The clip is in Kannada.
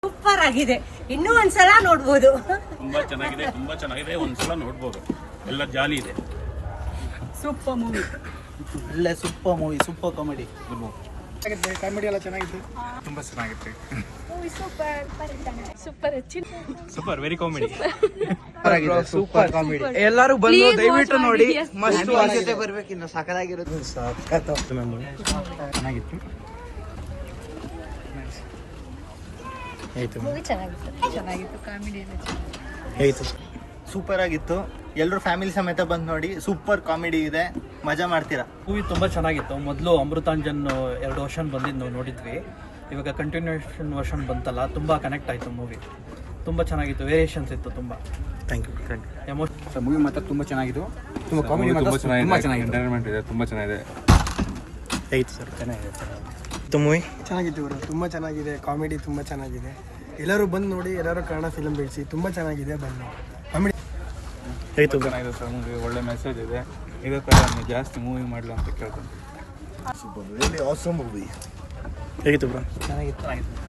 ಸೂಪರ್ ಆಗಿದೆ, ಇನ್ನೂ ಒಂದ್ಸಲ ನೋಡ್ಬೋದು. ತುಂಬಾ ಚೆನ್ನಾಗಿದೆ, ಒಂದ್ಸಲ ನೋಡ್ಬೋದು. ಎಲ್ಲ ಜಾಲಿ ಇದೆ. ಸೂಪರ್ ಮೂವಿ, ಒಳ್ಳೆ super movie, super comedy. Comedy ಎಲ್ಲ ಚೆನ್ನಾಗಿತ್ತು, ತುಂಬಾ ಚೆನ್ನಾಗಿತ್ತು. Super very comedy, super comedy. ಎಲ್ಲರೂ ಬಂದು ದಯವಿಟ್ಟು ನೋಡಿ, ಮಸ್ತ್ ಜೊತೆ ಬರ್ಬೇಕು, ಇನ್ನು ಸಕಲಾಗಿರುತ್ತೆ. ಚೆನ್ನಾಗಿತ್ತು. ಚೆನ್ನಾಗಿತ್ತು ಕಾಮಿಡಿ ಎಲ್ಲ ಹೇಗಿತ್ತು? ಸೂಪರ್ ಆಗಿತ್ತು. ಎಲ್ಲರೂ ಫ್ಯಾಮಿಲಿ ಸಮೇತ ಬಂದು ನೋಡಿ, ಸೂಪರ್ ಕಾಮಿಡಿ ಇದೆ, ಮಜಾ ಮಾಡ್ತೀರಾ. ಮೂವಿ ತುಂಬ ಚೆನ್ನಾಗಿತ್ತು. ಮೊದಲು ಅಮೃತಾಂಜನ್ 2 ವರ್ಷನ್ ಬಂದಿದ್ದು ನಾವು ನೋಡಿದ್ವಿ, ಇವಾಗ ಕಂಟಿನ್ಯೂಷನ್ ವರ್ಷನ್ ಬಂತಲ್ಲ, ತುಂಬ ಕನೆಕ್ಟ್ ಆಯಿತು ಮೂವಿ. ತುಂಬ ಚೆನ್ನಾಗಿತ್ತು, ವೇರಿಯೇಷನ್ಸ್ ಇತ್ತು ತುಂಬ. Thank you. ಎಮೋಷನ್ ಮೂವಿ ಮಾತ್ರ ತುಂಬ ಚೆನ್ನಾಗಿತ್ತು. ತುಂಬ ಕಾಮಿಡಿ ತುಂಬ ಚೆನ್ನಾಗಿದೆ, ಎಂಟರ್ಟೈನ್ಮೆಂಟ್ ಇದೆ, ತುಂಬ ಚೆನ್ನಾಗಿದೆ. ಹೇಗಿತ್ತು ಸರ್? ಚೆನ್ನಾಗಿದೆ ಮೂವಿ. ಚೆನ್ನಾಗಿತ್ತು ಇವರು, ತುಂಬ ಚೆನ್ನಾಗಿದೆ, ಕಾಮಿಡಿ ತುಂಬ ಚೆನ್ನಾಗಿದೆ. ಎಲ್ಲರೂ ಬಂದು ನೋಡಿ, ಎಲ್ಲರೂ ಕನ್ನಡ ಫಿಲ್ಮ್ ಬಿಡಿಸಿ, ತುಂಬ ಚೆನ್ನಾಗಿದೆ. ಬಂದು ಕಾಮಿಡಿ ಹೇಗಿತ್ತು? ಚೆನ್ನಾಗಿದೆ ಸರ್ ಮೂವಿ, ಒಳ್ಳೆ ಮೆಸೇಜ್ ಇದೆ. ಇದೇ ಥರ ಜಾಸ್ತಿ ಮೂವಿ ಮಾಡಲು ಅಂತ ಕೇಳ್ತೀನಿ. ಹೇಗಿತ್ತು ಬ್ರೋ? ಚೆನ್ನಾಗಿತ್ತು.